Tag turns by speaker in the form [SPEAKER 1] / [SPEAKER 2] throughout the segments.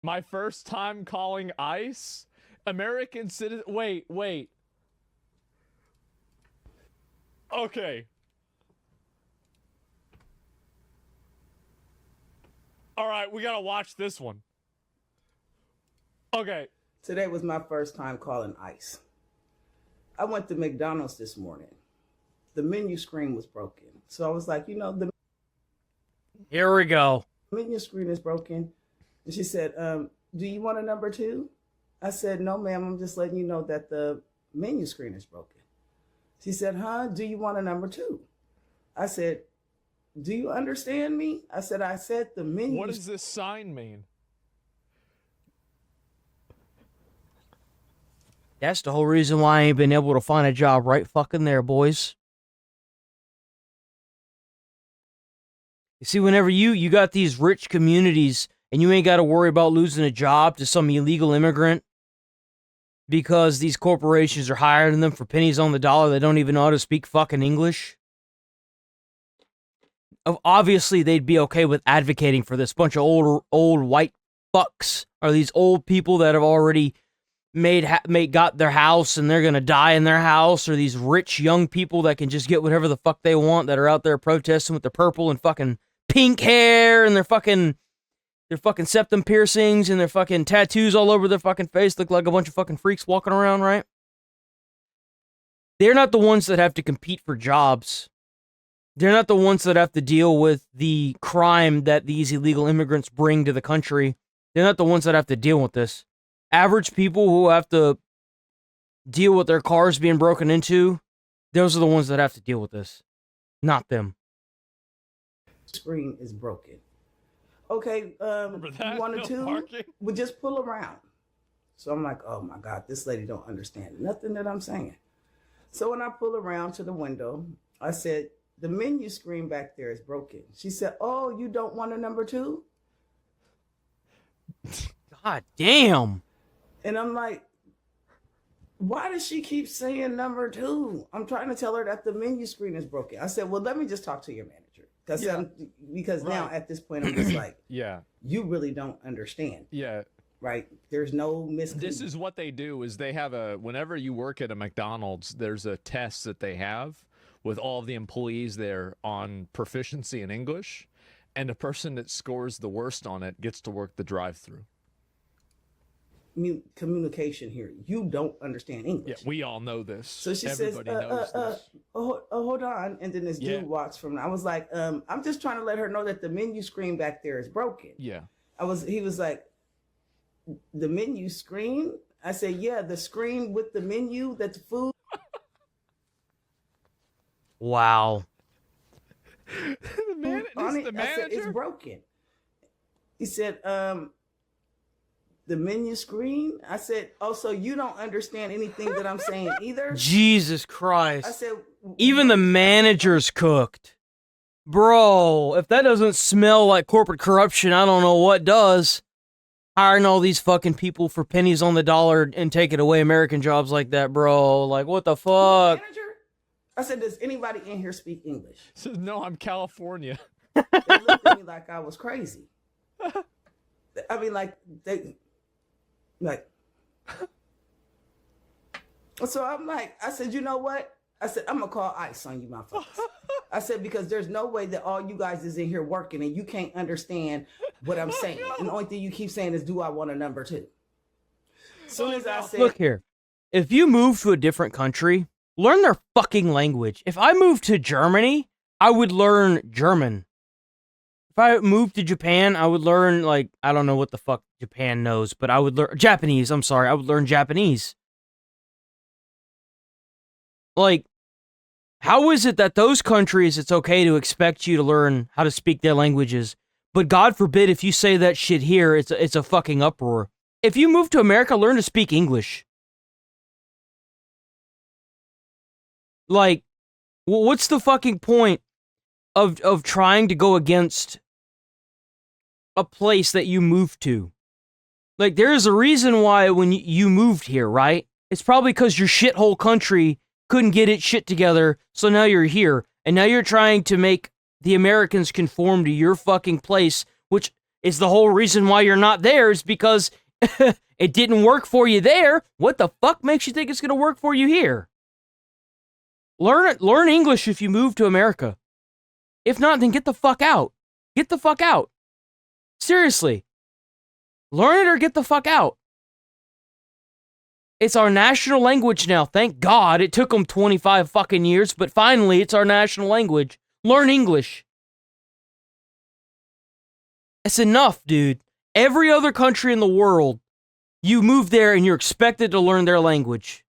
[SPEAKER 1] My first time calling ICE? American citizen. Wait. Okay. All right, we gotta watch this one. Okay.
[SPEAKER 2] Today was my first time calling ICE. I went to McDonald's this morning. The menu screen was broken. So I was like, the
[SPEAKER 3] Here we go.
[SPEAKER 2] menu screen is broken. And she said, do you want a number two? I said, no, ma'am, I'm just letting you know that the menu screen is broken. She said, do you want a number two? I said, do you understand me? I said the menu.
[SPEAKER 1] What does this sign mean?
[SPEAKER 3] That's the whole reason why I ain't been able to find a job right fucking there, boys. You see, whenever you got these rich communities and you ain't got to worry about losing a job to some illegal immigrant because these corporations are hiring them for pennies on the dollar, they don't even know how to speak fucking English. Obviously, they'd be okay with advocating for this bunch of old white fucks, or these old people that have already got their house and they're gonna die in their house, or these rich young people that can just get whatever the fuck they want that are out there protesting with their purple and fucking pink hair and their fucking septum piercings and their fucking tattoos all over their fucking face, look like a bunch of fucking freaks walking around, right? They're not the ones that have to compete for jobs. They're not the ones that have to deal with the crime that these illegal immigrants bring to the country. They're not the ones that have to deal with this. Average people who have to deal with their cars being broken into, those are the ones that have to deal with this, not them.
[SPEAKER 2] Screen is broken. Okay, you wanted to? Well, just pull around. So I'm like, oh my God, this lady don't understand nothing that I'm saying. So when I pull around to the window, I said, the menu screen back there is broken. She said, oh, you don't want a number two?
[SPEAKER 3] God damn.
[SPEAKER 2] And I'm like, why does she keep saying number two? I'm trying to tell her that the menu screen is broken. I said, well, let me just talk to your manager. Because now at this point, I'm just like,
[SPEAKER 1] Yeah.
[SPEAKER 2] You really don't understand.
[SPEAKER 1] Yeah.
[SPEAKER 2] Right? There's no
[SPEAKER 1] This is what they do is they have whenever you work at a McDonald's, there's a test that they have with all of the employees there on proficiency in English, and the person that scores the worst on it gets to work the drive-through.
[SPEAKER 2] Communication here. You don't understand English.
[SPEAKER 1] Yeah, we all know this.
[SPEAKER 2] So she
[SPEAKER 1] Everybody knows this.
[SPEAKER 2] Hold on. And then this dude walks from. I was like, I'm just trying to let her know that the menu screen back there is broken.
[SPEAKER 1] Yeah.
[SPEAKER 2] He was like, the menu screen? I said, yeah, the screen with the menu, that's food.
[SPEAKER 3] Wow.
[SPEAKER 1] The manager?
[SPEAKER 2] I said, it's broken. He said, the menu screen? I said, oh, so you don't understand anything that I'm saying either?
[SPEAKER 3] Jesus Christ.
[SPEAKER 2] I said,
[SPEAKER 3] even the manager's cooked. Bro, if that doesn't smell like corporate corruption, I don't know what does. Hiring all these fucking people for pennies on the dollar and taking away American jobs like that, bro. Like, what the fuck?
[SPEAKER 2] Manager? I said, does anybody in here speak English?
[SPEAKER 1] He says, no, I'm California.
[SPEAKER 2] They looked at me like I was crazy. I mean, so I'm like, I said, you know what? I said, I'm going to call ICE on you, my folks. I said, because there's no way that all you guys is in here working and you can't understand what I'm saying. And the only thing you keep saying is, do I want a number two? As soon as I said,
[SPEAKER 3] look here, if you move to a different country, learn their fucking language. If I moved to Germany, I would learn German. If I moved to Japan, I would learn, like, I don't know what the fuck Japan knows, but I would learn Japanese. I'm sorry, I would learn Japanese. Like, how is it that those countries, it's okay to expect you to learn how to speak their languages, but God forbid if you say that shit here, it's a fucking uproar. If you move to America, learn to speak English. Like, what's the fucking point of trying to go against a place that you moved to? Like, there's a reason why when you moved here, right? It's probably because your shithole country couldn't get its shit together, so now you're here. And now you're trying to make the Americans conform to your fucking place, which Is the whole reason why you're not there is because it didn't work for you there. What the fuck makes you think it's going to work for you here? Learn English if you move to America. If not, then get the fuck out. Get the fuck out. Seriously. Learn it or get the fuck out. It's our national language now. Thank God. It took them 25 fucking years, but finally it's our national language. Learn English. It's enough, dude. Every other country in the world, you move there and you're expected to learn their language.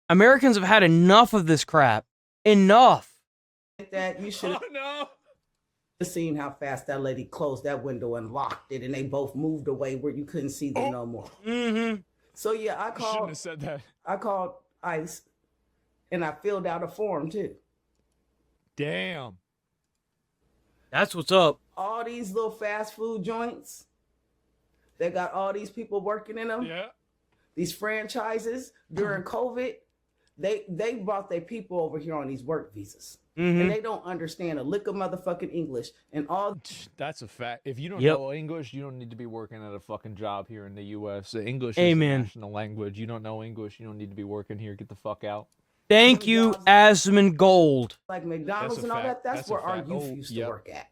[SPEAKER 3] Americans have had enough of this crap. Enough.
[SPEAKER 2] That you should have seen how fast that lady closed that window and locked it, and they both moved away where you couldn't see them no more.
[SPEAKER 3] Mm-hmm.
[SPEAKER 2] So yeah, I
[SPEAKER 1] shouldn't have said that.
[SPEAKER 2] I called ICE, and I filled out a form too.
[SPEAKER 1] Damn.
[SPEAKER 3] That's what's up.
[SPEAKER 2] All these little fast food joints, they got all these people working in them.
[SPEAKER 1] Yeah.
[SPEAKER 2] These franchises during COVID, they brought their people over here on these work visas.
[SPEAKER 3] Mm-hmm.
[SPEAKER 2] And they don't understand a lick of motherfucking English. And all
[SPEAKER 1] that's a fact. If you don't know English, you don't need to be working at a fucking job here in the U.S. English is the national language. You don't know English, you don't need to be working here. Get the fuck out.
[SPEAKER 3] Thank you, Asmongold.
[SPEAKER 2] Like McDonald's and all that, that's where our youth used to work at.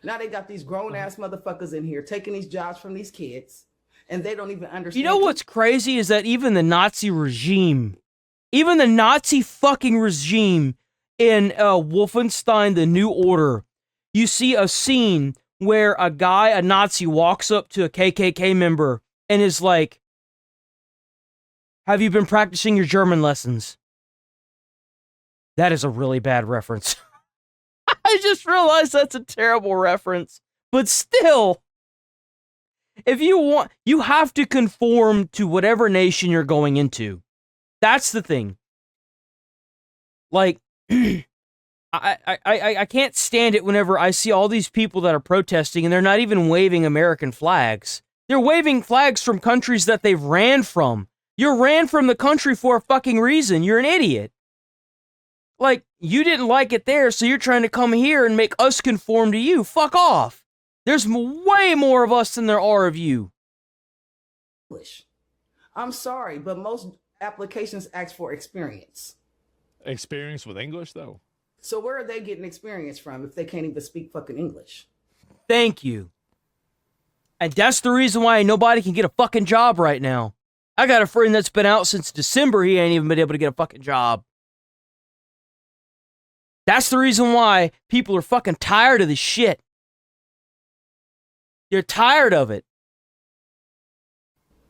[SPEAKER 2] Now they got these grown-ass motherfuckers in here taking these jobs from these kids, and they don't even understand.
[SPEAKER 3] You know what's crazy is that even the Nazi regime, even the Nazi fucking regime in Wolfenstein: The New Order, you see a scene where a Nazi, walks up to a KKK member and is like, "Have you been practicing your German lessons?" That is a really bad reference. I just realized that's a terrible reference. But still, if you want, you have to conform to whatever nation you're going into. That's the thing. Like, I can't stand it whenever I see all these people that are protesting and they're not even waving American flags. They're waving flags from countries that they've ran from. You ran from the country for a fucking reason. You're an idiot. Like, you didn't like it there, so you're trying to come here and make us conform to you. Fuck off. There's way more of us than there are of you.
[SPEAKER 2] I'm sorry, but most applications ask for experience.
[SPEAKER 1] Experience with English, though?
[SPEAKER 2] So where are they getting experience from if they can't even speak fucking English?
[SPEAKER 3] Thank you. And that's the reason why nobody can get a fucking job right now. I got a friend that's been out since December. He ain't even been able to get a fucking job. That's the reason why people are fucking tired of this shit. They're tired of it.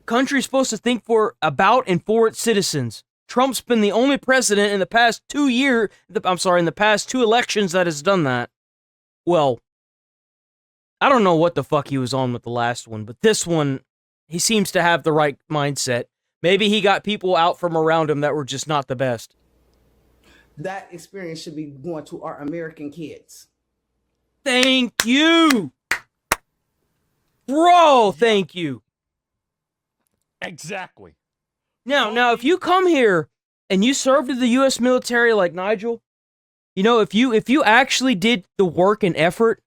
[SPEAKER 3] Country's supposed to think about and for its citizens. Trump's been the only president in the past 2 years, in the past 2 elections that has done that. Well, I don't know what the fuck he was on with the last one, but this one, he seems to have the right mindset. Maybe he got people out from around him that were just not the best.
[SPEAKER 2] That experience should be going to our American kids.
[SPEAKER 3] Thank you. Bro, thank you.
[SPEAKER 1] Exactly.
[SPEAKER 3] Now, if you come here and you served in the U.S. military like Nigel, you know, if you actually did the work and effort,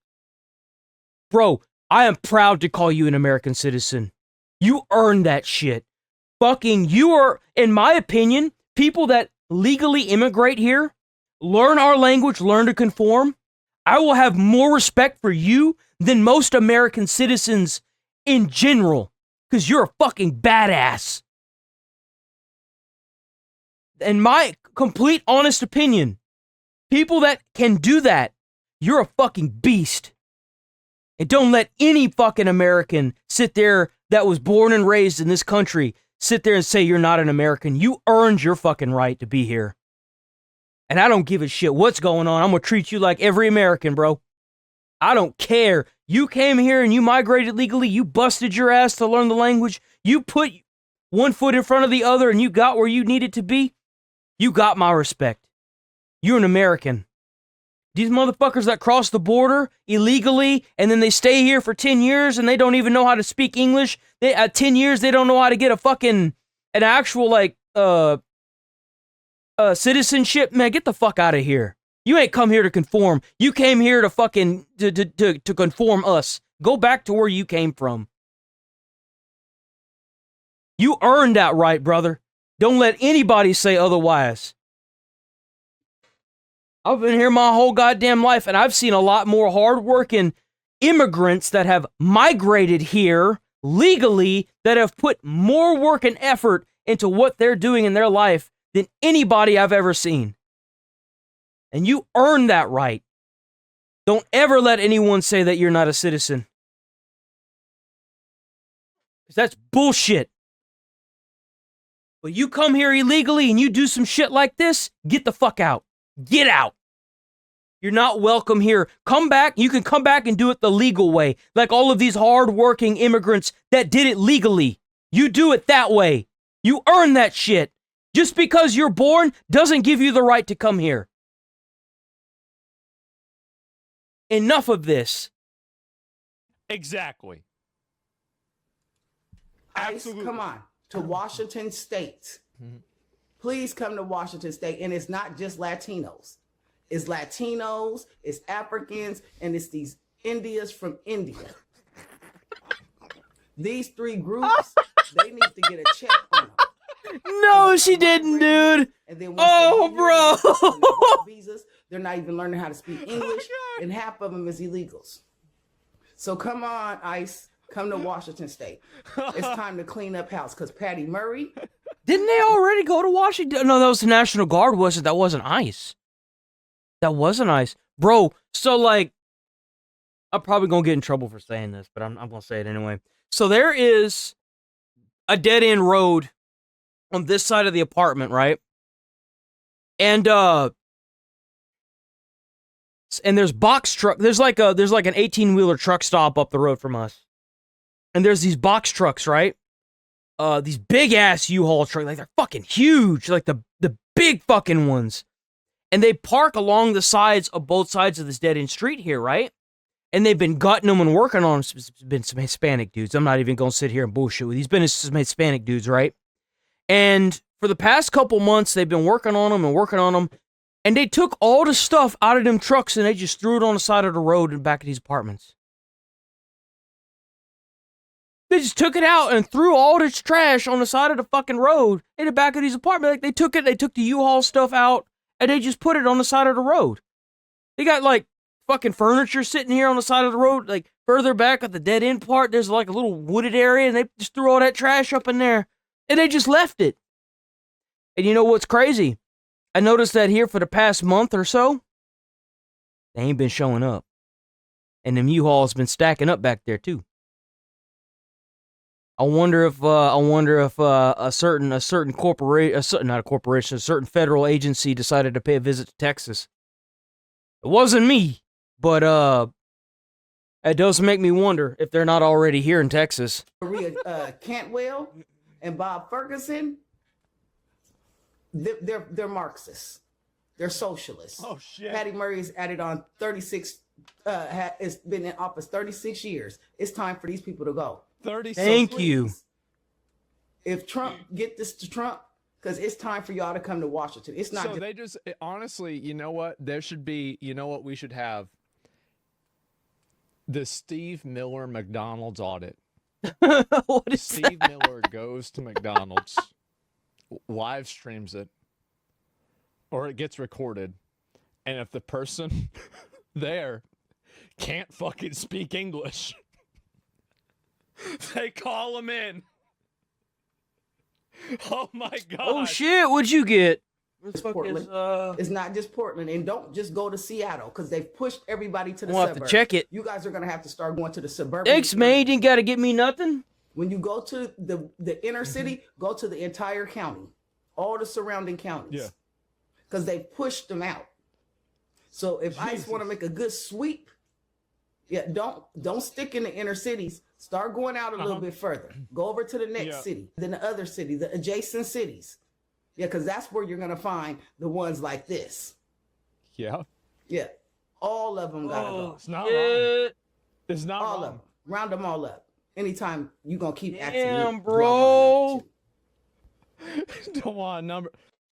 [SPEAKER 3] bro, I am proud to call you an American citizen. You earned that shit. You are, in my opinion, people that legally immigrate here, learn our language, learn to conform, I will have more respect for you than most American citizens in general, because you're a fucking badass. In my complete honest opinion, people that can do that, you're a fucking beast. And don't let any fucking American sit there that was born and raised in this country sit there and say you're not an American. You earned your fucking right to be here. And I don't give a shit what's going on. I'm going to treat you like every American, bro. I don't care. You came here and you migrated legally. You busted your ass to learn the language. You put one foot in front of the other and you got where you needed to be. You got my respect. You're an American. These motherfuckers that cross the border illegally and then they stay here for 10 years and they don't even know how to speak English. At 10 years, they don't know how to get an actual, citizenship. Man, get the fuck out of here. You ain't come here to conform. You came here to fucking, to conform us. Go back to where you came from. You earned that right, brother. Don't let anybody say otherwise. I've been here my whole goddamn life, and I've seen a lot more hardworking immigrants that have migrated here legally, that have put more work and effort into what they're doing in their life than anybody I've ever seen. And you earned that right. Don't ever let anyone say that you're not a citizen. Because that's bullshit. But you come here illegally and you do some shit like this, get the fuck out. Get out. You're not welcome here. Come back. You can come back and do it the legal way. Like all of these hard-working immigrants that did it legally. You do it that way. You earn that shit. Just because you're born doesn't give you the right to come here. Enough of this.
[SPEAKER 1] Exactly.
[SPEAKER 2] Absolutely. Come on. To Washington State. Mm-hmm. Please come to Washington State. And it's not just Latinos. It's Latinos, it's Africans, and it's these Indians from India. These three groups, they need to get a check on them.
[SPEAKER 3] No, she didn't, dude.
[SPEAKER 2] And then
[SPEAKER 3] bro.
[SPEAKER 2] Visas, they're not even learning how to speak English, and half of them is illegals. So come on, ICE, come to Washington State. It's time to clean up house, because Patty Murray.
[SPEAKER 3] Didn't they already go to Washington? No, that was the National Guard, wasn't it? That wasn't ICE. That wasn't ICE. Bro, so like, I'm probably going to get in trouble for saying this, but I'm going to say it anyway. So there is a dead-end road on this side of the apartment, right? And there's box truck. There's like an 18-wheeler truck stop up the road from us. And there's these box trucks, right? These big-ass U-Haul trucks. Like, they're fucking huge. Like, the big fucking ones. And they park along the sides of both sides of this dead-end street here, right? And they've been gutting them and working on them. It's been some Hispanic dudes. I'm not even going to sit here and bullshit with you. These been some Hispanic dudes, right? And for the past couple months, they've been working on them. And they took all the stuff out of them trucks and they just threw it on the side of the road in the back of these apartments. They just took it out and threw all this trash on the side of the fucking road in the back of these apartments. Like, they took the U-Haul stuff out. And they just put it on the side of the road. They got, like, fucking furniture sitting here on the side of the road. Like, further back at the dead end part, there's, like, a little wooded area. And they just threw all that trash up in there. And they just left it. And you know what's crazy? I noticed that here for the past month or so, they ain't been showing up. And them U-Hauls been stacking up back there, too. I wonder if a certain corporation, not a corporation, a certain federal agency decided to pay a visit to Texas. It wasn't me, but it does make me wonder if they're not already here in Texas.
[SPEAKER 2] Maria Cantwell and Bob Ferguson, they're Marxists. They're socialists.
[SPEAKER 1] Oh shit.
[SPEAKER 2] Patty Murray is added on 36. Has been in office 36 years. It's time for these people to go.
[SPEAKER 1] 30.
[SPEAKER 3] Thank you.
[SPEAKER 2] If Trump get this to Trump, because it's time for y'all to come to Washington. It's not.
[SPEAKER 1] So they just honestly, you know what? There should be. You know what we should have? The Steve Miller McDonald's audit.
[SPEAKER 3] What is
[SPEAKER 1] Steve
[SPEAKER 3] that?
[SPEAKER 1] Miller goes to McDonald's, live streams it, or it gets recorded, and if the person there can't fucking speak English, they call him in. Oh my god.
[SPEAKER 3] Oh shit, what'd you get?
[SPEAKER 2] It's Portland. It's not just Portland. And don't just go to Seattle, because they've pushed everybody to the
[SPEAKER 3] We'll
[SPEAKER 2] suburbs.
[SPEAKER 3] have to check it.
[SPEAKER 2] You guys are going to have to start going to the suburbs.
[SPEAKER 3] Thanks, man. You didn't got to get me nothing.
[SPEAKER 2] When you go to the inner city, go to the entire county, all the surrounding counties.
[SPEAKER 1] Yeah.
[SPEAKER 2] Because they pushed them out. So if ICE want to make a good sweep, yeah, don't stick in the inner cities. Start going out a little bit further. Go over to the next city, then the other city, the adjacent cities. Yeah, because that's where you're going to find the ones like this.
[SPEAKER 1] Yeah.
[SPEAKER 2] Yeah. All of them got to go.
[SPEAKER 1] It's not wrong. It's not
[SPEAKER 2] all
[SPEAKER 1] wrong.
[SPEAKER 2] of them. Round them all up. Anytime you're going to keep asking me.
[SPEAKER 3] Damn, bro.
[SPEAKER 1] Don't want a number.